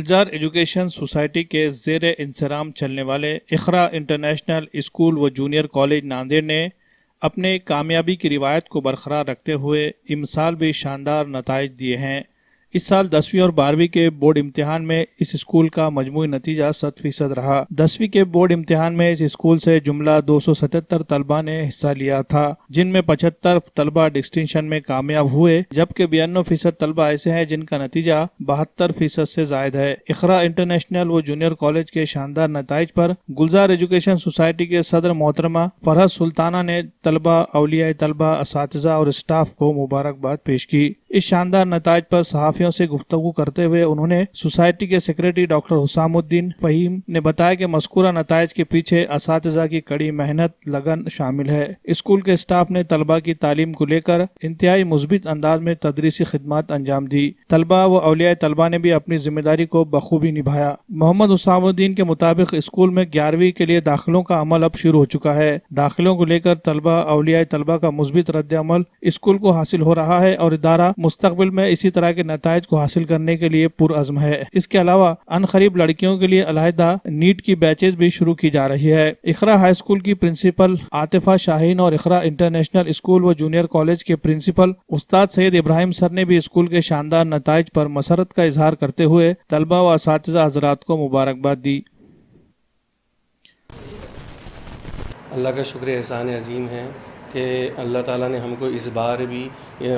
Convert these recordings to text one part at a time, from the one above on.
गुलजार education society के ज़ेर इंसराम चलने वाले इखरा इंटरनेशनल स्कूल व जूनियर कॉलेज नांदेड़ ने अपने कामयाबी की रिवायत को बरकरार रखते हुए इमसाल भी शानदार नताइज दिए हैं। इस साल 10वीं और 12वीं के बोर्ड इम्तिहान में इस स्कूल का मजमूई नतीजा 100% रहा। 10वीं के बोर्ड इम्तिहान में इस स्कूल से जुमला 277 तलबा ने हिस्सा लिया था, जिनमें 75 तलबा डिस्टिंक्शन में कामयाब हुए, जबकि 92% तलबा ऐसे हैं जिनका नतीजा 72% से जायद है। इखरा इंटरनेशनल व जूनियर कॉलेज के शानदार नताइज पर गुलजार एजुकेशन सोसाइटी के सदर मोहतरमा फरहत सुल्ताना ने तलबा, औलिया तलबा, असातिज़ा और स्टाफ को मुबारकबाद पेश की। इस शानदार नताइज पर सहाफियों से गुफ्तगू करते हुए उन्होंने सोसाइटी के सेक्रेटरी डॉक्टर हुसामुद्दीन फहीम ने बताया कि मज़कूरा नताइज के पीछे असातिज़ा की कड़ी मेहनत, लगन शामिल है। स्कूल के स्टाफ ने तलबा की तालीम को लेकर इंतहाई मुस्बित अंदाज में तदरीसी खिदमत अंजाम दी। तलबा व औलिया तलबा ने भी अपनी जिम्मेदारी को बखूबी निभाया। मोहम्मद हुसामुद्दीन के मुताबिक स्कूल में 11वीं के लिए दाखिलों का अमल अब शुरू हो चुका है। दाखिलों को लेकर तलबा, औलिया तलबा का मुस्बित रद्द अमल स्कूल को हासिल हो रहा है और इदारा मुस्तकबिल में इसी तरह के नताइज को हासिल करने के लिए पुरअज़्म है। इसके अलावा अनखरीब लड़कियों के लिए अलहदा नीट की बैचेज भी शुरू की जा रही है। इखरा हाई स्कूल की प्रिंसिपल आतिफा शाहीन और इखरा इंटरनेशनल स्कूल व जूनियर कॉलेज के प्रिंसिपल उस्ताद सैयद इब्राहिम सर ने भी स्कूल के शानदार नताइज पर मसरत का इजहार करते हुए तलबा व असातिज़ा हज़रात को मुबारकबाद दी। अल्लाह का शुक्र एहसान अजीम है कि अल्लाह ताला ने हमको इस बार भी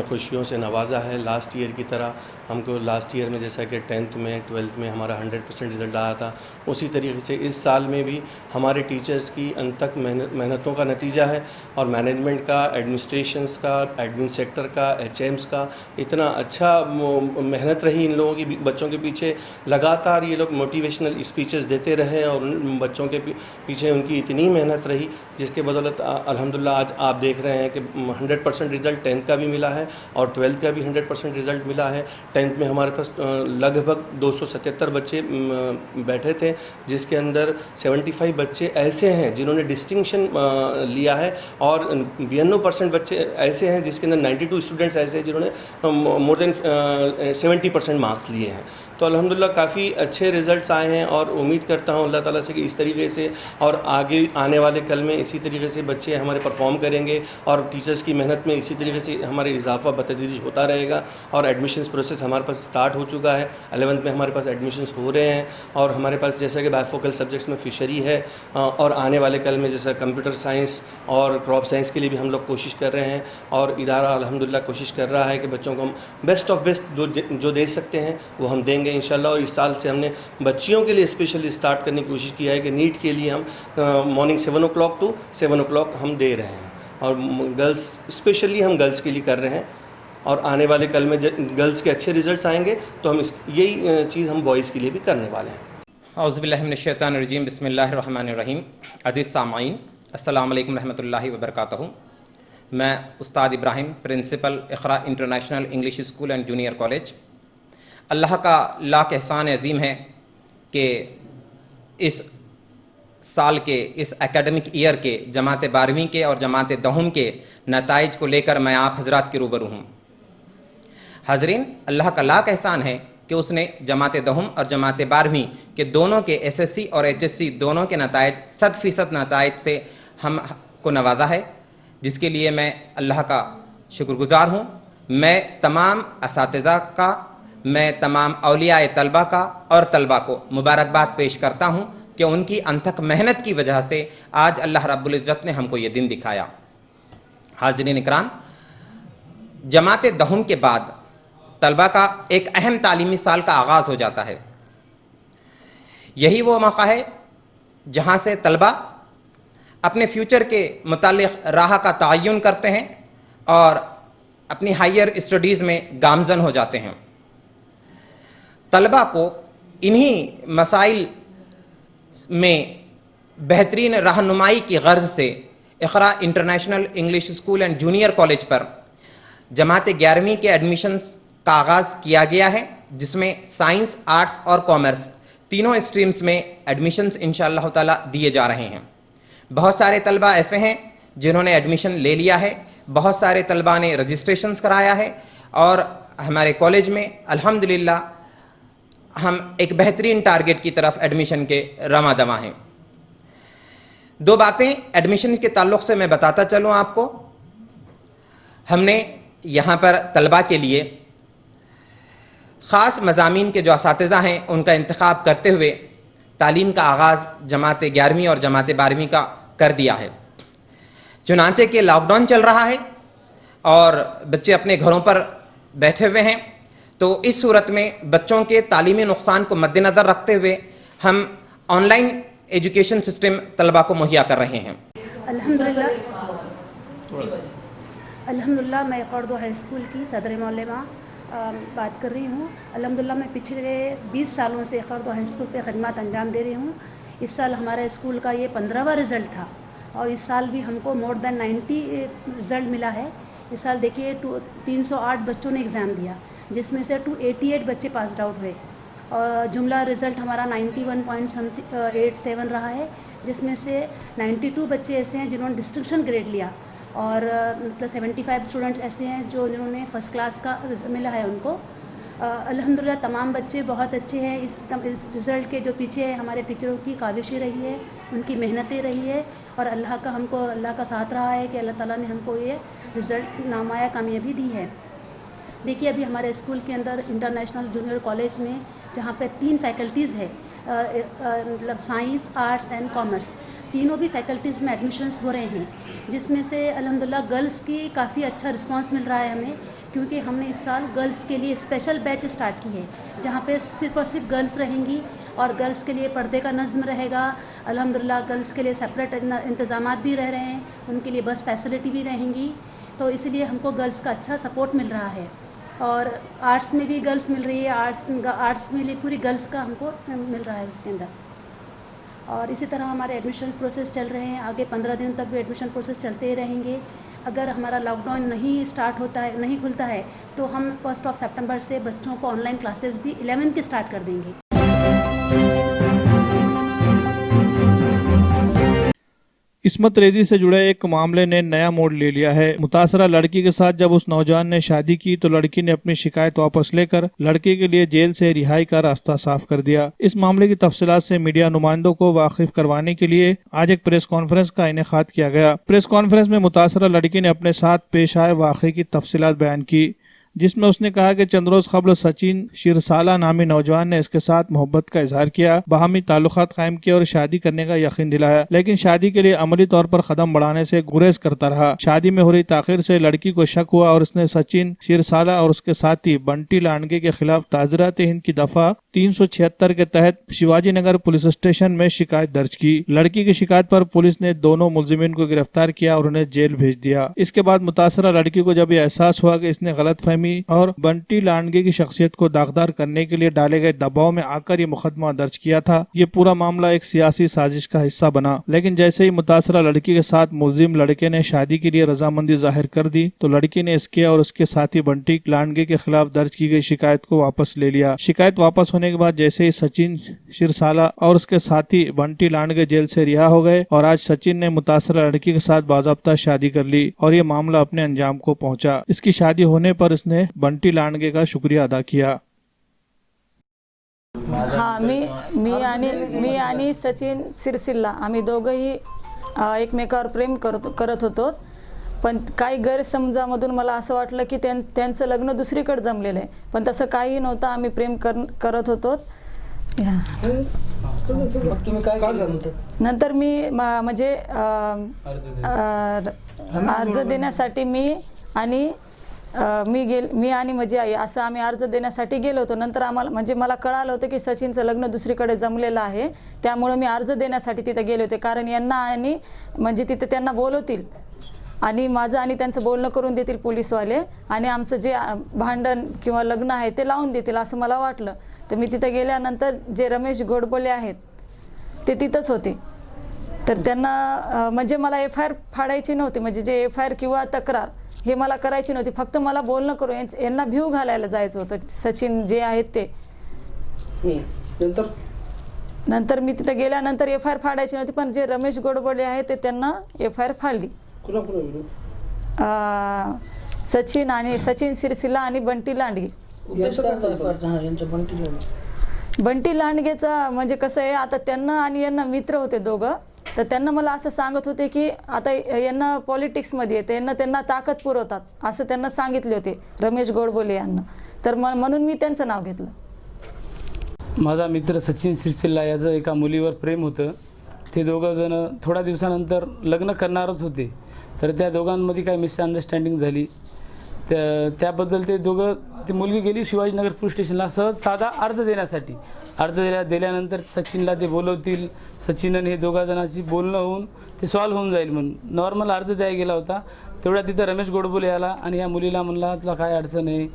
खुशियों से नवाजा है। लास्ट ईयर की तरह हमको लास्ट ईयर में जैसा कि 10th में 12th में हमारा 100% रिज़ल्ट आया था, उसी तरीके से इस साल में भी हमारे टीचर्स की अनथक मेहनतों का नतीजा है और मैनेजमेंट का, एडमिनिस्ट्रेशंस का, एडमिन सेक्टर का, HMs का इतना अच्छा मेहनत रही इन लोगों की, बच्चों के पीछे लगातार ये लोग मोटिवेशनल स्पीचेस देते रहे और उन बच्चों के पीछे उनकी इतनी मेहनत रही जिसके बदौलत अल्हम्दुलिल्लाह आज आप देख रहे हैं कि 100% रिज़ल्ट 10th का भी मिला है और 12th का भी 100% रिज़ल्ट मिला है। 10th में हमारे पास लगभग 277 बच्चे बैठे थे, जिसके अंदर 75 बच्चे ऐसे हैं जिन्होंने डिस्टिंक्शन लिया है और 92% बच्चे ऐसे हैं जिसके अंदर 92 स्टूडेंट्स ऐसे हैं जिन्होंने मोर देन 70% मार्क्स लिए हैं। तो अल्हम्दुलिल्लाह काफ़ी अच्छे रिज़ल्ट्स आए हैं और उम्मीद करता हूँ अल्लाह ताला से कि इस तरीके से और आगे आने वाले कल में इसी तरीके से बच्चे हमारे परफॉर्म करेंगे और टीचर्स की मेहनत में इसी तरीके से हमारे इजाफा बतदरीज होता रहेगा। और एडमिशन्स प्रोसेस हमारे पास स्टार्ट हो चुका है। 11th में हमारे पास एडमिशन्स हो रहे हैं और हमारे पास जैसे कि बायफोकल सब्जेक्ट्स में फ़िशरी है और आने वाले कल में जैसे कंप्यूटर साइंस और क्रॉप साइंस के लिए भी हम लोग कोशिश कर रहे हैं और इदारा अल्हम्दुलिल्लाह कोशिश कर रहा है कि बच्चों को हम बेस्ट ऑफ बेस्ट जो दे सकते हैं वो हम देंगे इंशाल्लाह। और इस साल से हमने बच्चियों के लिए स्पेशली स्टार्ट करने की कोशिश किया है कि नीट के लिए हम मॉर्निंग 7 o'clock to 7 o'clock हम दे रहे हैं और गर्ल्स स्पेशली हम गर्ल्स के लिए कर रहे हैं और आने वाले कल में गर्ल्स के अच्छे रिजल्ट्स आएंगे तो हम यही चीज़ हम बॉयज़ के लिए भी करने वाले हैं। औज़ुबिल्लाहि मिनश्शैतानिर्रजीम, बिस्मिल्लाहिर्रहमानिर्रहीम। अज़ीज़ सामाईन, अस्सलामु अलैकुम रहमतुल्लाहि व बरकातहू। मैं उस्ताद Ibrahim, principal Iqra international English school and junior college. Allah का लाख एहसान अज़ीम है कि इस साल के, इस एकेडमिक ईयर के जमात 12वीं के और जमात 10वीं के नताइज को लेकर मैं आप हज़रात के रूबरू हूँ। हाज़रीन, अल्लाह का लाख एहसान है कि उसने जमात 10वीं और जमात 12वीं के दोनों के SSC और HSC दोनों के नताइज 100% नताइज से हम को नवाजा है, जिसके लिए मैं अल्लाह का शुक्रगुज़ार हूँ। मैं तमाम असातिज़ा का, मैं तमाम औलिया तलबा का और तलबा को मुबारकबाद पेश करता हूँ कि उनकी अनथक मेहनत की वजह से आज अल्लाह रब्बुल इज़्ज़त ने हमको ये दिन दिखाया। हाज़रीन इकराम, जमात 10वीं के बाद तलबा का एक अहम तालीमी साल का आगाज़ हो जाता है। यही वो मौका है जहाँ से तलबा अपने फ्यूचर के मुतालिक राह का तयन करते हैं और अपनी हायर स्टडीज़ में गामज़न हो जाते हैं। तलबा को इन्हीं मसाइल में बेहतरीन रहनुमाई की गर्ज से Iqra international English school and junior college पर जमात 11वीं के एडमिशन्स का आगाज़ किया गया है, जिसमें साइंस, आर्ट्स और कॉमर्स तीनों स्ट्रीम्स में एडमिशन्स इंशाअल्लाह ताला दिए जा रहे हैं। बहुत सारे तलबा ऐसे हैं जिन्होंने एडमिशन ले लिया है, बहुत सारे तलबा ने रजिस्ट्रेशंस कराया है और हमारे कॉलेज में अल्हम्दुलिल्लाह हम एक बेहतरीन टारगेट की तरफ एडमिशन के रवां दवा हैं। दो बातें एडमिशन के ताल्लुक़ से मैं बताता चलूँ आपको। हमने यहाँ पर तलबा के लिए ख़ास मज़ामीन के जो असातिज़ा हैं उनका इंतख़ाब करते हुए तालीम का आगाज़ जमात 11वीं और जमात 12वीं का कर दिया है। चुनांचे के लॉकडाउन चल रहा है और बच्चे अपने घरों पर बैठे हुए हैं, तो इस सूरत में बच्चों के तालीमी नुकसान को मद्देनज़र रखते हुए हम ऑनलाइन एजुकेशन सिस्टम तलबा को मुहैया कर रहे हैं। अल्हम्दुलिल्लाह मैं कर्दो हाई स्कूल की सदर मौलमा बात कर रही हूँ। अल्हम्दुलिल्लाह मैं पिछले 20 सालों से कर्दो हाई स्कूल पे खिदमत अंजाम दे रही हूँ। इस साल हमारे स्कूल का ये 15वां रिज़ल्ट था और इस साल भी हमको मोर देन 90 रिज़ल्ट मिला है। इस साल देखिए 308 बच्चों ने एग्ज़ाम दिया, जिसमें से 288 बच्चे पास आउट हुए और जुमला रिज़ल्ट हमारा 91.87 रहा है, जिसमें से 92 बच्चे ऐसे हैं जिन्होंने डिस्टिंक्शन ग्रेड लिया और मतलब 75 स्टूडेंट्स ऐसे हैं जो जिन्होंने फ़र्स्ट क्लास का मिला है उनको। अल्हम्दुलिल्लाह तमाम बच्चे बहुत अच्छे हैं। इस रिज़ल्ट के जो पीछे हमारे टीचरों की काविशें रही है, उनकी मेहनतें रही है और अल्लाह का साथ रहा है कि अल्लाह ताला ने हमको ये रिज़ल्ट नामाया कामयाबी दी है। देखिए अभी हमारे स्कूल के अंदर इंटरनेशनल जूनियर कॉलेज में जहाँ पे 3 फैकल्टीज़ है, मतलब साइंस, आर्ट्स एंड कॉमर्स, तीनों भी फैकल्टीज़ में एडमिशन्स हो रहे हैं, जिसमें से अल्हम्दुलिल्लाह गर्ल्स की काफ़ी अच्छा रिस्पांस मिल रहा है हमें, क्योंकि हमने इस साल गर्ल्स के लिए स्पेशल बैच स्टार्ट की है जहाँ पे सिर्फ़ और सिर्फ गर्ल्स रहेंगी और गर्ल्स के लिए पर्दे का नज़्म रहेगा। अल्हम्दुलिल्लाह गर्ल्स के लिए सेपरेट इंतज़ामात भी रह रहे हैं, उनके लिए बस फैसिलिटी भी रहेंगी, तो इसलिए हमको गर्ल्स का अच्छा सपोर्ट मिल रहा है। और आर्ट्स में भी गर्ल्स मिल रही है, आर्ट्स में लिए पूरी गर्ल्स का हमको मिल रहा है उसके अंदर। और इसी तरह हमारे एडमिशन्स प्रोसेस चल रहे हैं, आगे 15 दिन तक भी एडमिशन प्रोसेस चलते ही रहेंगे। अगर हमारा लॉकडाउन नहीं स्टार्ट होता है, नहीं खुलता है, तो हम 1 सितंबर से बच्चों को ऑनलाइन क्लासेस भी 11 के स्टार्ट कर देंगे। इस्मत रेजी से जुड़े एक मामले ने नया मोड़ ले लिया है। मुतासरा लड़की के साथ जब उस नौजवान ने शादी की तो लड़की ने अपनी शिकायत वापस लेकर लड़के के लिए जेल से रिहाई का रास्ता साफ कर दिया। इस मामले की तफसीलात से मीडिया नुमाइंदों को वाकिफ करवाने के लिए आज एक प्रेस कॉन्फ्रेंस का इनेकाद किया गया। प्रेस कॉन्फ्रेंस में मुतासरा लड़की ने अपने साथ पेश आए वाक़े की तफसीलात बयान की, जिसमें उसने कहा कि चंद रोज कबल सचिन शिरसाला नामी नौजवान ने इसके साथ मोहब्बत का इजहार किया, बाहमी ताल्लुकात कायम किए और शादी करने का यकीन दिलाया, लेकिन शादी के लिए अमली तौर पर कदम बढ़ाने से गुरेज करता रहा। शादी में हो रही ताखिर से लड़की को शक हुआ और उसने सचिन शिरसाला और उसके साथी बंटी लांडगे के खिलाफ ताज़रात हिंद की दफा 376 के तहत शिवाजी नगर पुलिस स्टेशन में शिकायत दर्ज की। लड़की की शिकायत पर पुलिस ने दोनों मुलजिमीन को गिरफ्तार किया और उन्हें जेल भेज दिया। इसके बाद मुतासरा लड़की को जब यह एहसास हुआ कि इसने गलतफहमी और बंटी लांडगे की शख्सियत को दागदार करने के लिए डाले गए दबाव में आकर ये मुकदमा दर्ज किया था, ये पूरा मामला एक सियासी साजिश का हिस्सा बना। लेकिन जैसे ही मुतासरा लड़की के साथ मुलजिम लड़के ने शादी के लिए रजामंदी जाहिर कर दी तो लड़की ने इसके और उसके साथी बंटी लांडगे के खिलाफ दर्ज की गई शिकायत को वापस ले लिया। शिकायत वापस होने के बाद जैसे ही सचिन शिरसाला और उसके साथी बंटी लांडगे जेल से रिहा हो गए और आज सचिन ने मुतासरा लड़की के साथ बाज़ाब्ता शादी कर ली और ये मामला अपने अंजाम को पहुंचा। इसकी शादी होने पर इसने बंटी लांडगे का शुक्रिया अदा किया। हाँ, मी आणि सचिन सिरसिल्ला आम्ही दोघंही एकमेकावर प्रेम करत होतो, पण काही गैरसमजामधून मला असं वाटलं की त्यांचं लग्न दुसरीकडे जमलेलं आहे, पण तसं काही नव्हतं। आम्ही प्रेम करत होतो। नंतर मी म्हणजे अर्ज देण्यासाठी मी आणि माझी आई असं आम्ही अर्ज देण्यासाठी गेलो होतो। नंतर आम्हाला म्हणजे मला कळालं होतं की सचिनचं लग्न दुसरीकडे जमलेलं आहे, त्यामुळे मी अर्ज देण्यासाठी तिथे गेले होते, कारण यांना आणि म्हणजे तिथे त्यांना बोलवतील आणि माझं आणि त्यांचं बोलणं करून देतील पोलीसवाले आणि आमचं जे भांडण किंवा लग्न आहे ते लावून देतील असं मला वाटलं। तर मी तिथे गेल्यानंतर जे रमेश गोडबोले आहेत ते तिथंच होते, तर त्यांना म्हणजे मला FIR फाडायची नव्हती, म्हणजे जे FIR किंवा तक्रार हे मला करायची नव्हती, फक्त मला बोलणं करून यांना भीव घालायला जायचं होतं सचिन जे आहेत ते। नंतर मी तिथे गेल्यानंतर FIR फाडायची नव्हती, पण जे रमेश गोडबोले आहेत ते त्यांना FIR फाडली। सचिन सिरसिल्ला आणि बंटी लांडगे बंटी लांडगेचा म्हणजे कसं आहे, आता त्यांना आणि यांना मित्र होते दोघं, तर त्यांना मला असं सांगत होते की आता यांना पॉलिटिक्समध्ये येते, त्यांना ताकद पुरवतात असं त्यांना सांगितले होते रमेश गोडबोले यांना, तर म्हणून मी त्यांचं नाव घेतलं. माझा मित्र सचिन सिरसिल्ला याचं एका मुलीवर प्रेम होतं. ते दोघं जण थोड्या दिवसानंतर लग्न करणारच होते, तर त्या दोघांमध्ये काही मिसअंडरस्टँडिंग झाली. त्याबद्दल ती मुलगी गेली शिवाजीनगर पोलीस स्टेशनला सहज साधा अर्ज देण्यासाठी. अर्ज दिल्यानंतर सचिनला ते बोलवतील, सचिन आणि हे दोघा जणांची बोलणं होऊन ते सॉल्व्ह होऊन जाईल म्हणून नॉर्मल अर्ज द्यायला गेला होता. तेवढ्या तिथं रमेश गोडबोले आला आणि या मुलीला म्हणला तुला काय अडचण आहे,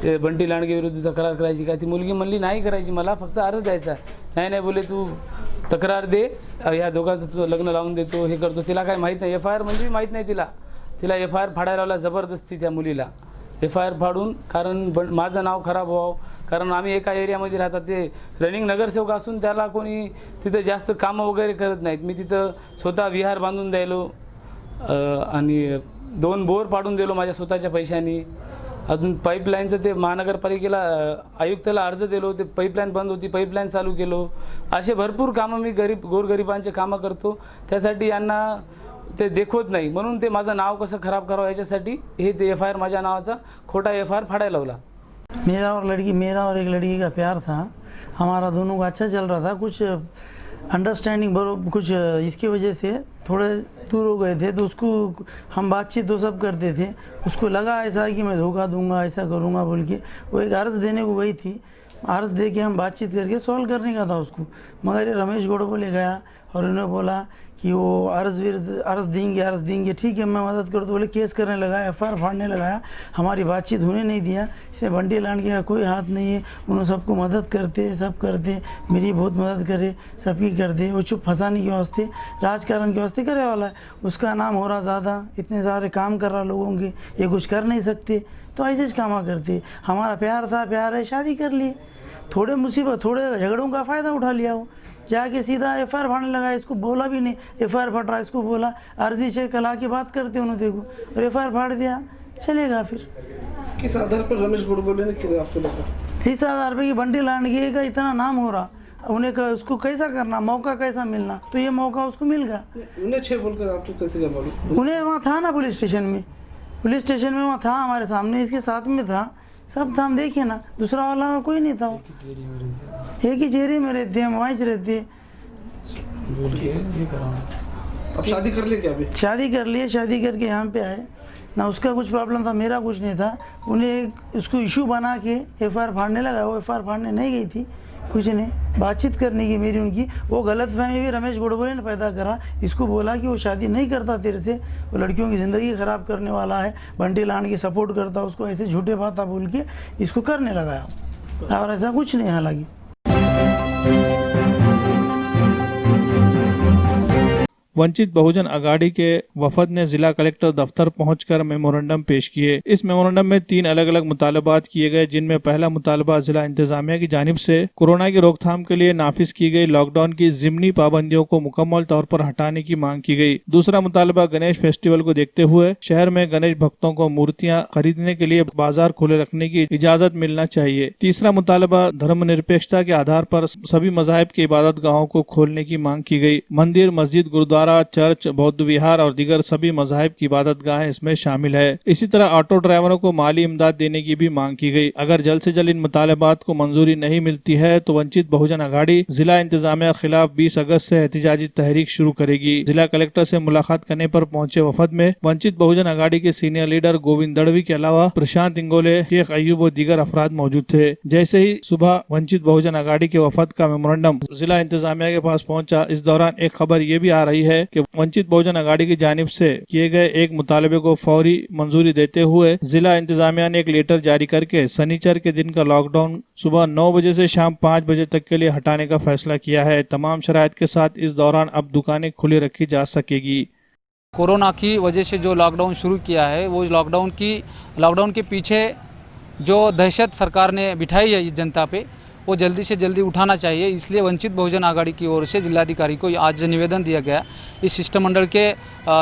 ते बंटी लांडगे विरुद्ध तक्रार करायची का. ती मुलगी म्हणली नाही करायची, मला फक्त अर्ज द्यायचा. नाही बोले तू तक्रार दे, या दोघांचं तुझं लग्न लावून देतो, हे करतो. तिला काय माहीत नाही, FIR म्हणजे माहीत नाही तिला FIR फाडायला लावला जबरदस्ती त्या मुलीला. FIR फाडून, कारण माझं नाव खराब व्हावं, कारण आम्ही एका एरियामध्ये राहतात, ते रनिंग नगरसेवक असून त्याला कोणी तिथं जास्त कामं वगैरे करत नाहीत. मी तिथं स्वतः विहार बांधून द्यायलो आणि 2 बोर पाडून दिलो माझ्या स्वतःच्या पैशांनी. अजून पाईपलाईनचं ते महानगरपालिकेला आयुक्ताला अर्ज दिलो, ते पाईपलाईन बंद होती, पाईपलाईन चालू केलो. असे भरपूर कामं मी गोरगरिबांचे कामं करतो. त्यासाठी यांना ते देखवत नाही, म्हणून ते माझं नाव कसं खराब करावं याच्यासाठी हे ते FIR माझ्या नावाचा खोटा FIR फाडायला लावला. मेरा और एक लड़की का प्यार था, हमारा दोनों का अच्छा चल रहा था. कुछ अंडरस्टैंडिंग कुछ इसकी वजह से थोड़े दूर हो गए थे, तो उसको हम बातचीत तो सब करते थे. उसको लगा ऐसा कि मैं धोखा दूंगा, ऐसा करूंगा बोल के वो एक अर्ज देने को गई थी. अर्ज दे के हम बातचीत करके सॉल्व करने का था उसको, मगर ये रमेश गोडबोले गया और उन्होंने बोला कि वो अर्ज देंगे, ठीक है मैं मदद करूँ, तो बोले केस करने लगा, FIR फाड़ने लगाया, हमारी बातचीत होने नहीं दिया. इसमें बंटी लांडगे का कोई हाथ नहीं है, उन्होंने सबको मदद करते, सब करते, मेरी बहुत मदद करे, सबकी करते. वो चुप फंसाने के वास्ते, राजकारण के वास्ते करे वाला है. उसका नाम हो रहा ज़्यादा, इतने सारे काम कर रहा लोगों के, ये कुछ कर नहीं सकते, तो ऐसे काम करते. हमारा प्यार था, प्यार है, शादी कर लिए. थोड़े झगड़ों का फ़ायदा उठा लिया, वो जाके सीधा FIR फाड़ने लगा. इसको बोला भी नहीं FIR फट रहा, इसको बोला अर्जी चेक कला की बात करते उन्होंने, देखो और FIR फाड़ दिया, चलेगा. फिर किस आधार पर रमेश गोडबोले ने किया आपको लगा? इस आधार पर कि बंटी लांडगे का इतना नाम हो रहा, उन्हें उसको कैसा करना, मौका कैसा मिलना, तो ये मौका उसको मिल गया. उन्हें 6 बोलकर आपको कैसे क्या मालूम? उन्हें वहाँ था ना पुलिस स्टेशन में वहाँ था, हमारे सामने, इसके साथ में था, सब था, हम देखिए ना, दूसरा वाला कोई नहीं था. एक ही चेहरे में रहते हैं, वहीं रहते. अब शादी कर लिए क्या? अभी शादी कर लिए, शादी करके यहाँ पे आए ना. उसका कुछ प्रॉब्लम था, मेरा कुछ नहीं था. उन्हें उसको इशू बना के FIR फाड़ने लगा. वो FIR फाड़ने नहीं गई थी, कुछ नहीं, बातचीत करने की मेरी उनकी. वो गलतफहमी भी रमेश गोडबोले ने पैदा करा. इसको बोला कि वो शादी नहीं करता तेरे से, वो लड़कियों की ज़िंदगी ख़राब करने वाला है, बंटी लांडगे सपोर्ट करता उसको, ऐसे झूठे बातें बोल के इसको करने लगाया. और ऐसा कुछ नहीं. हालांकि वंचित बहुजन अघाड़ी के वफद ने जिला कलेक्टर दफ्तर पहुंचकर मेमोरेंडम पेश किए. इस मेमोरेंडम में 3 अलग अलग मुतालबात किए गए, जिनमें पहला मुतालबा जिला इंतजामिया की जानिब से कोरोना की रोकथाम के लिए नाफिज की गई लॉकडाउन की जिमनी पाबंदियों को मुकम्मल तौर पर हटाने की मांग की गई. दूसरा मुतालबा गणेश फेस्टिवल को देखते हुए शहर में गणेश भक्तों को मूर्तियां खरीदने के लिए बाजार खुले रखने की इजाजत मिलना चाहिए. तीसरा मुतालबा धर्मनिरपेक्षता के आधार पर सभी मज़ाहिब के इबादत गाहों को खोलने की मांग की गई. मंदिर, मस्जिद, गुरुद्वारा, चर्च, बौद्ध विहार और दीगर सभी मज़ाहिब की इबादत गाहें इसमें शामिल है. इसी तरह ऑटो ड्राइवरों को माली इमदाद देने की भी मांग की गई. अगर जल्द से जल्द इन मुतालबात को मंजूरी नहीं मिलती है तो वंचित बहुजन अघाड़ी जिला इंतजामिया खिलाफ 20 अगस्त से एहतिजाजी तहरीक शुरू करेगी. जिला कलेक्टर से मुलाकात करने पर पहुंचे वफद में वंचित बहुजन अघाड़ी के सीनियर लीडर गोविंद दड़वी के अलावा प्रशांत इंगोले, शेख अयूब और दीगर अफराद मौजूद थे. जैसे ही सुबह वंचित बहुजन अघाड़ी के वफद का मेमोरेंडम जिला इंतजामिया के पास पहुंचा, इस दौरान एक खबर ये भी आ रही है कि वंचित बहुजन अघाड़ी की जानिब से किए गए एक मुतालबे को फौरी मंजूरी देते हुए जिला इंतजामिया ने एक लेटर जारी करके शनिचर के दिन का लॉकडाउन सुबह 9 बजे से शाम 5 बजे तक के लिए हटाने का फैसला किया है. तमाम शराइत के साथ इस दौरान अब दुकानें खुली रखी जा सकेगी. कोरोना की वजह से जो लॉकडाउन शुरू किया है, वो लॉकडाउन के पीछे जो दहशत सरकार ने बिठाई है इस जनता पे, वो जल्दी से जल्दी उठाना चाहिए। इसलिए वंचित बहुजन आघाड़ी की ओर से जिलाधिकारी को आज निवेदन दिया गया। इस शिष्टमंडल के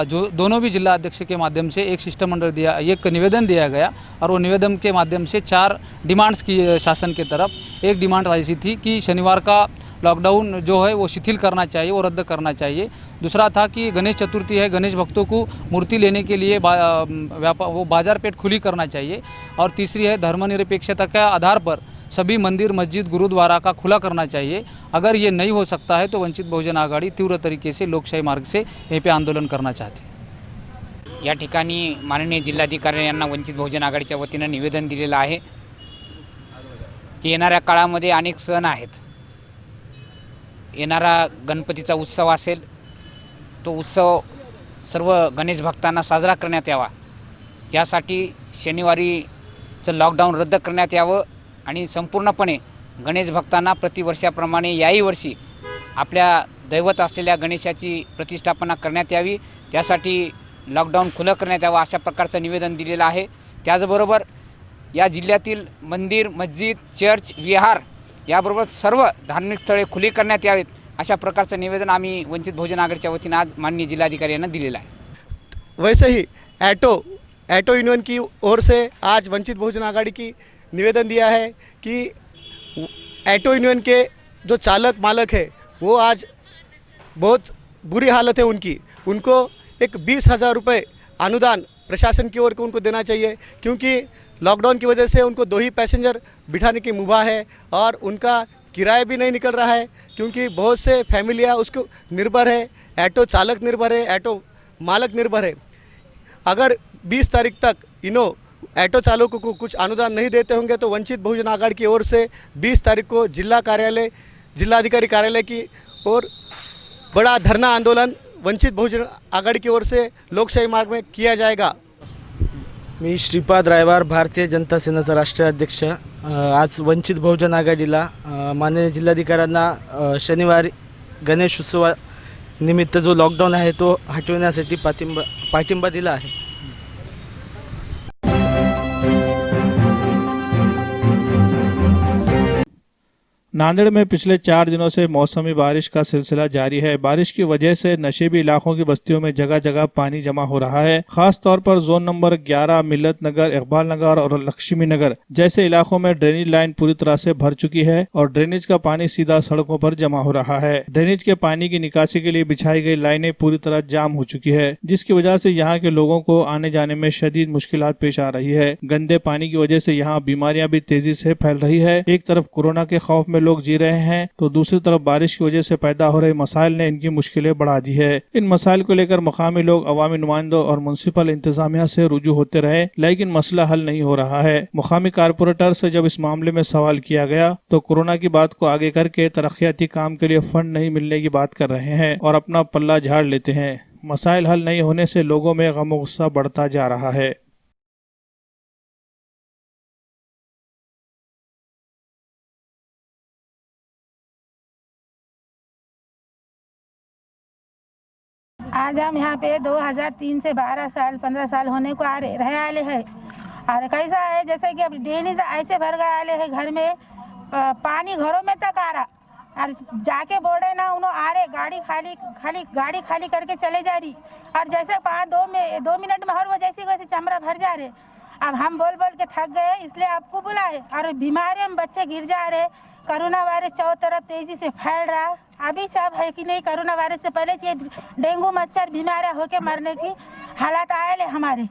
जो दोनों भी जिला अध्यक्ष के माध्यम से एक निवेदन दिया गया और वो निवेदन के माध्यम से 4 डिमांड्स की शासन के तरफ। एक डिमांड ऐसी थी कि शनिवार का लॉकडाउन जो है वो शिथिल करना चाहिए, वो रद्द करना चाहिए। दूसरा था कि गणेश चतुर्थी है, गणेश भक्तों को मूर्ति लेने के लिए वो बाजार पेट खुली करना चाहिए। और तीसरी है धर्मनिरपेक्षता के आधार पर सभी मंदिर, मस्जिद, गुरुद्वारा का खुला करना चाहिए। अगर ये नहीं हो सकता है तो वंचित बहुजन आघाड़ी तीव्र तरीके से लोकशाही मार्ग से यहीं पे आंदोलन करना चाहते हैं। या ठिकाणी माननीय जिल्हाधिकारी यांना वंचित बहुजन आघाडीच्या वतीनं निवेदन दिलेलं आहे की येणाऱ्या काळामध्ये अनेक सण आहेत। येणारा गणपतीचा उत्सव असेल, तो उत्सव सर्व गणेश भक्तांना साजरा करण्यात यावा, यासाठी शनिवारीचं लॉकडाऊन रद्द करण्यात यावं आणि संपूर्णपणे गणेश भक्तांना प्रतिवर्षाप्रमाणे याही वर्षी आपल्या दैवत असलेल्या गणेशाची प्रतिष्ठापना करण्यात यावी, त्यासाठी लॉकडाऊन खुलं करण्यात यावं अशा प्रकारचं निवेदन दिलेलं आहे। त्याचबरोबर या जिल्ह्यातील मंदिर, मस्जिद, चर्च, विहार याबरोबर सर्व धार्मिक स्थळे खुली करण्यात यावीत अशा प्रकारचं निवेदन आम्ही वंचित बहुजन आघाडीच्या वतीनं आज माननीय जिल्हाधिकारी यांना दिलेलं आहे। वैसे ही ऑटो यूनियन की ओर से आज वंचित बहुजन आघाड़ी की निवेदन दिया है कि ऑटो यूनियन के जो चालक मालक है वो आज बहुत बुरी हालत है उनको एक 20,000 रुपये अनुदान प्रशासन की ओर उनको देना चाहिए, क्योंकि लॉकडाउन की वजह से उनको 2 ही पैसेंजर बिठाने की मुभा है और उनका किराया भी नहीं निकल रहा है, क्योंकि बहुत से फैमिलियाँ उसको निर्भर है, ऑटो चालक निर्भर है, ऑटो मालक निर्भर है। अगर 20 तारीख तक ऑटो चालकों को कुछ अनुदान नहीं देते होंगे तो वंचित बहुजन आघाड़ी की ओर से 20 तारीख को जिलाधिकारी कार्यालय की ओर बड़ा धरना आंदोलन वंचित बहुजन आघाड़ी की ओर से लोकशाही मार्ग में किया जाएगा। मी श्रीपाद रायवार, भारतीय जनता सेनेचा राष्ट्रीय अध्यक्ष। आज वंचित बहुजन आघाडीला माननीय जिल्हाधिकाऱ्यांना शनिवारी गणेश उत्सवानिमित्त जो लॉकडाऊन आहे तो हटवण्यासाठी पाठिंबा दिला आहे। नांदेड़ में पिछले 4 दिनों से मौसमी बारिश का सिलसिला जारी है। बारिश की वजह से नशेबी इलाकों की बस्तियों में जगह जगह पानी जमा हो रहा है। खास तौर पर जोन नंबर 11, मिल्लत नगर, इकबाल नगर और लक्ष्मी नगर जैसे इलाकों में ड्रेनेज लाइन पूरी तरह से भर चुकी है और ड्रेनेज का पानी सीधा सड़कों पर जमा हो रहा है। ड्रेनेज के पानी की निकासी के लिए बिछाई गई लाइनें पूरी तरह जाम हो चुकी है, जिसकी वजह से यहाँ के लोगों को आने जाने में शदीद मुश्किलात पेश आ रही है। गंदे पानी की वजह से यहाँ बीमारियां भी तेजी से फैल रही है। एक तरफ कोरोना के खौफ में लोग जी रहे हैं तो दूसरी तरफ बारिश की वजह से पैदा हो रहे मसाइल ने इनकी मुश्किलें बढ़ा दी है। इन मसाइल को लेकर मकामी लोग अवामी नुमाइंदों और म्युनिसिपल इंतजामिया से रुजू होते रहे, लेकिन मसला हल नहीं हो रहा है। मुकामी कारपोरेटर से जब इस मामले में सवाल किया गया तो कोरोना की बात को आगे करके तरक्याती काम के लिए फंड नहीं मिलने की बात कर रहे हैं और अपना पल्ला झाड़ लेते हैं। मसाइल हल नहीं होने से लोगों में गम गुस्सा बढ़ता जा रहा है। आज हम यहाँ पे 2003 से 12 साल 15 साल होने को रह आले है। और कैसा है जैसे कि अब ड्रेनेज ऐसे भर गए आले है, घर में पानी घरों में तक आ रहा और जाके बोर्डे ना उन्होंने आ रहे गाड़ी खाली करके चले जा रही और जैसे 2 मिनट में हर वो जैसे वैसे चमड़ा भर जा रहे। अब हम बोल के थक गए, इसलिए आपको बुलाए। और बीमारी में बच्चे गिर जा रहे, कोरोना वायरस चारों तरफ तेजी से फैल रहा। अभी सब है कि नहीं, कोरोना वायरस से पहले ये डेंगू मच्छर बीमारियां होके मरने की हालात आए हमारी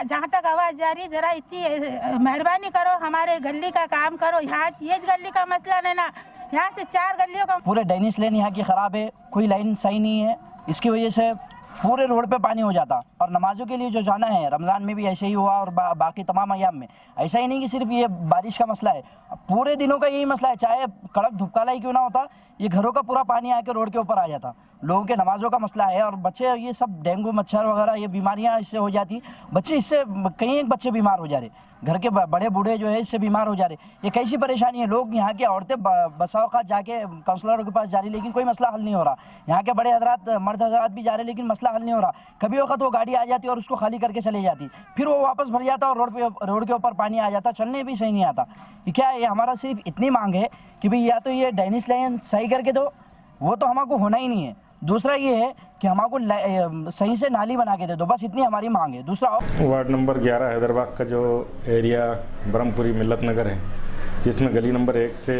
जहाँ तक आवाज़ जा रही, जरा इतनी मेहरबानी करो, हमारे गली का काम करो। यहाँ ये गली का मसला नहीं ना, यहाँ से 4 गलियों का पूरे ड्रेनेज लाइन यहाँ की ख़राब है, कोई लाइन सही नहीं है। इसकी वजह से पूरे रोड पे पानी हो जाता और नमाजों के लिए जो जाना है, रमज़ान में भी ऐसे ही हुआ और बाकी तमाम अयाम में। ऐसा ही नहीं कि सिर्फ ये बारिश का मसला है, पूरे दिनों का यही मसला है। चाहे कड़क धुपकाला ही क्यों ना होता, ये घरों का पूरा पानी आके रोड के ऊपर आ जाता। लोगों के नमाजों का मसला है और बच्चे ये सब डेंगू मच्छर वगैरह ये बीमारियां इससे हो जाती। बच्चे इससे कई एक बच्चे बीमार हो जा रहे। घर के बड़े बूढ़े जो है इससे बीमार हो जा रहे। ये कैसी परेशानी है? लोग यहाँ के औरतें बसाव का जाके काउंसलरों के पास जा रही, लेकिन कोई मसला हल नहीं हो रहा। यहाँ के बड़े हजरात, मर्द हजरात भी जा रहे, लेकिन मसला हल नहीं हो रहा। कभी वक्त वो गाड़ी आ जाती और उसको खाली करके चली जाती, फिर वो वापस भर जाता और रोड के ऊपर पानी आ जाता, चलने भी सही नहीं आता। ये क्या है? हमारा सिर्फ इतनी मांग है कि भाई या तो ये ड्रेनेज लाइन सही करके दो, वो तो हमको होना ही नहीं है। दूसरा ये है कि हमको सही से नाली बना के दे दो, बस इतनी हमारी मांग है। दूसरा वार्ड नंबर 11 हैदराबाद का जो एरिया ब्रह्मपुरी मिल्लत नगर है, जिसमें गली नंबर 1 से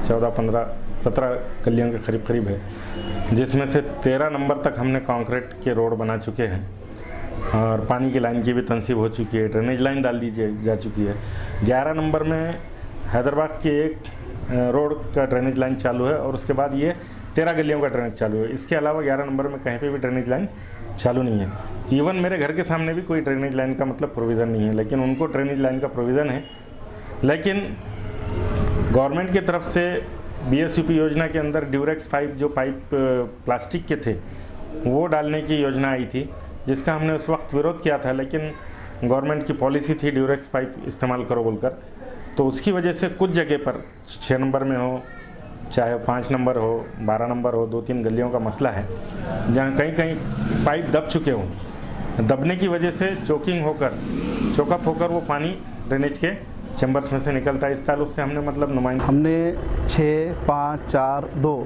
14, 15, 17 गलियों के करीब है, जिसमें से 13 नंबर तक हमने कंक्रीट के रोड बना चुके हैं और पानी की लाइन की भी तनसीब हो चुकी है, ड्रेनेज लाइन डाल दी जा चुकी है। 11 नंबर में हैदराबाद की एक रोड का ड्रेनेज लाइन चालू है और उसके बाद ये 13 गलियों का ड्रेनेज चालू है। इसके अलावा 11 नंबर में कहीं पे भी ड्रेनेज लाइन चालू नहीं है। इवन मेरे घर के सामने भी कोई ड्रेनेज लाइन का मतलब प्रोविज़न नहीं है, लेकिन उनको ड्रेनेज लाइन का प्रोविज़न है। लेकिन गवर्नमेंट की तरफ से BSUP योजना के अंदर ड्यूरेक्स पाइप, जो पाइप प्लास्टिक के थे, वो डालने की योजना आई थी, जिसका हमने उस वक्त विरोध किया था, लेकिन गवर्नमेंट की पॉलिसी थी ड्यूरेक्स पाइप इस्तेमाल करो बोलकर। तो उसकी वजह से कुछ जगह पर 6 नंबर में हो, चाहे 5 नंबर हो, 12 नंबर हो, 2-3 गलियों का मसला है जहाँ कहीं कहीं पाइप दब चुके हों। दबने की वजह से चोकअप होकर वो पानी ड्रेनेज के चैम्बर्स में से निकलता है। इस ताल्लुक से हमने हमने 6, 5, 4, 2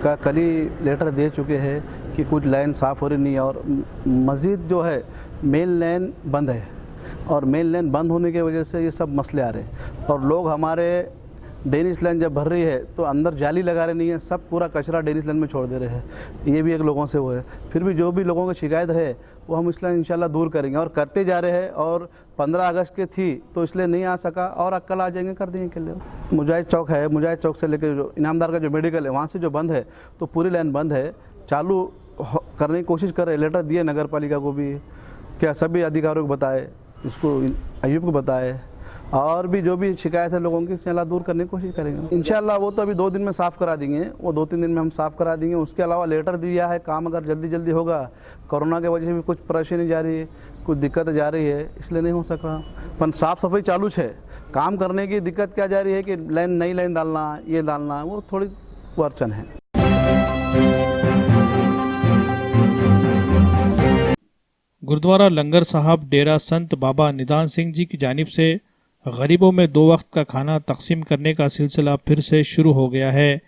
का कल ही लेटर दे चुके हैं कि कुछ लाइन साफ़ हो रही नहीं है और मज़ीद जो है मेन लाइन बंद है और मेन लाइन बंद होने की वजह से ये सब मसले आ रहे हैं। और लोग हमारे ड्रेनेज लाइन जब भर रही है तो अंदर जाली लगा रहे नहीं है, सब पूरा कचरा ड्रेनेज लाइन में छोड़ दे रहे हैं। ये भी एक लोगों से वो है। फिर भी जो भी लोगों की शिकायत है वो हम इसलिए इंशाल्लाह दूर करेंगे और करते जा रहे हैं। और 15 अगस्त के थी तो इसलिए नहीं आ सका और कल आ जाएंगे, कर देंगे कल। मुजाहिद चौक है, मुजाहिद चौक से लेकर जो इनामदार का जो मेडिकल है वहाँ से जो बंद है तो पूरी लाइन बंद है। चालू करने की कोशिश कर रहे, लेटर दिए नगर पालिका को भी, क्या सभी अधिकारियों को बताए, इसको अयूब को बताए, और भी जो भी शिकायत है लोगों की इंशाल्लाह दूर करने की कोशिश करेंगे। इंशाल्लाह वो तो अभी 2 दिन में साफ़ करा देंगे, वो 2-3 दिन में हम साफ़ करा देंगे। उसके अलावा लेटर दिया है, काम अगर जल्दी होगा, कोरोना की वजह से भी कुछ परेशानी जा रही है, कुछ दिक्कत जा रही है, इसलिए नहीं हो सक रहा। पर साफ़ सफाई चालू है। काम करने की दिक्कत क्या जा रही है कि नई लाइन डालना, ये डालना, वो थोड़ी अड़चन है। गुरुद्वारा लंगर साहब डेरा संत बाबा निदान सिंह जी की जानिब से गरीबों में 2 वक्त का खाना तकसीम करने का सिलसिला फिर से शुरू हो गया है।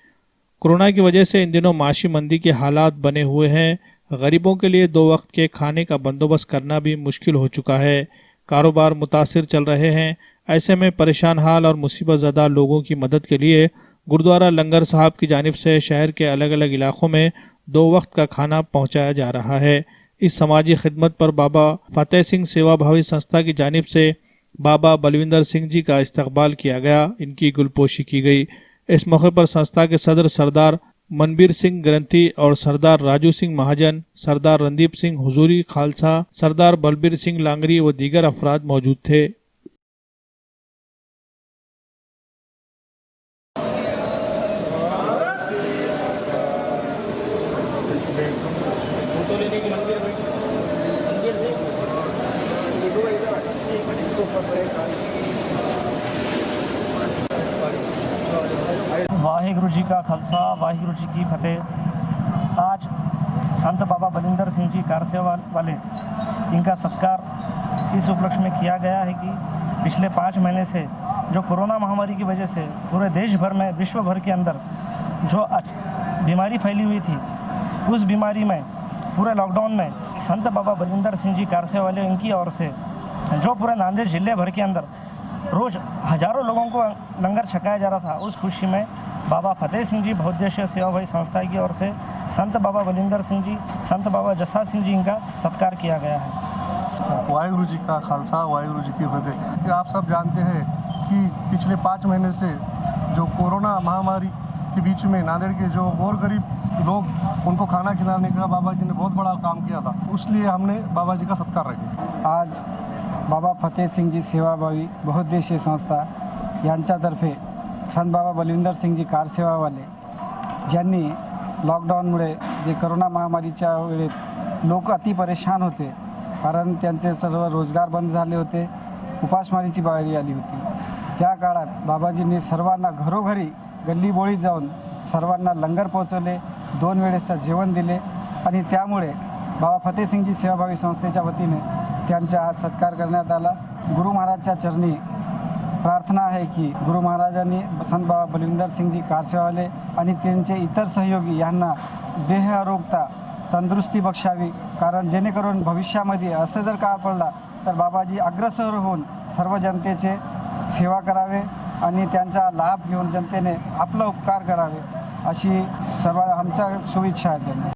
कोरोना की वजह से इन दिनों माशी मंदी के हालात बने हुए हैं। गरीबों के लिए 2 वक्त के खाने का बंदोबस्त करना भी मुश्किल हो चुका है। कारोबार मुतासिर चल रहे हैं। ऐसे में परेशान हाल और मुसीबत ज़दा लोगों की मदद के लिए गुरुद्वारा लंगर साहब की जानिब से शहर के अलग अलग इलाकों में 2 वक्त का खाना पहुँचाया जा रहा है। इस समाजी खिदमत पर बाबा फतेह सिंह सेवा भावी संस्था की जानिब से बाबा बलविंदर सिंह जी का इस्तकबाल किया गया, इनकी गुलपोशी की गई। इस मौके पर संस्था के सदर सरदार मनबीर सिंह ग्रंथी और सरदार राजू सिंह महाजन, सरदार रणदीप सिंह हुजूरी खालसा, सरदार बलबीर सिंह लांगरी व दीगर अफराद मौजूद थे। वाहिगुरु जी का खालसा, वाहिगुरु जी की फतेह। आज संत बाबा बलिंदर सिंह जी कार सेवा वाले, इनका सत्कार इस उपलक्ष्य में किया गया है कि पिछले 5 महीने से जो कोरोना महामारी की वजह से पूरे देश भर में, विश्व भर के अंदर जो बीमारी फैली हुई थी, उस बीमारी में पूरे लॉकडाउन में संत बाबा बलिंदर सिंह जी कार सेवा वाले, इनकी ओर से जो पूरे नांदेड़ जिले भर के अंदर रोज़ हज़ारों लोगों को लंगर छकाया जा रहा था, उस खुशी में बाबा फतेह सिंह जी बहुउद्देशीय सेवा भावी संस्था की ओर से संत बाबा बलिंदर सिंह जी, संत बाबा जस्सा सिंह जी, इनका सत्कार किया गया है। वाहिगुरु जी का खालसा, वाहिगुरु जी की फतेह। आप सब जानते हैं कि पिछले 5 महीने से जो कोरोना महामारी के बीच में नांदेड़ के जो और गरीब लोग, उनको खाना खिलाने का बाबा जी ने बहुत बड़ा काम किया था, इसलिए हमने बाबा जी का सत्कार रखा। आज बाबा फतेह सिंह जी सेवाभावी बहुउद्देशीय संस्था यांच्यातर्फे संत बाबा बलविंदर सिंह जी कार सेवावाले, ज्यांनी लॉकडाऊनमुळे जे करोना महामारीच्या वेळेत लोक अति परेशान होते, कारण त्यांचे सर्व रोजगार बंद झाले होते, उपासमारीची बारी आली होती. त्या काळात बाबाजींनी सर्वांना घरोघरी गल्लीबोळीत जाऊन सर्वांना लंगर पोचवले, 2 वेळेसचं जेवण दिले आणि त्यामुळे बाबा फतेहसिंगजी सेवाभावी संस्थेच्या वतीने त्यांचा आज सत्कार करण्यात आला. गुरु महाराजच्या चरणी प्रार्थना आहे की गुरु महाराजांनी संत बाबा बलविंदर सिंगजी कारसेवाले आणि त्यांचे इतर सहयोगी यांना देह आरोग्यता तंदुरुस्ती बक्षावी, कारण जेणेकरून भविष्यामध्ये असं जर काळ पडला तर बाबाजी अग्रसर होऊन सर्व जनतेचे सेवा करावे आणि त्यांचा लाभ घेऊन जनतेने आपला उपकार करावे अशी सर्व आमच्या शुभेच्छा आहेत.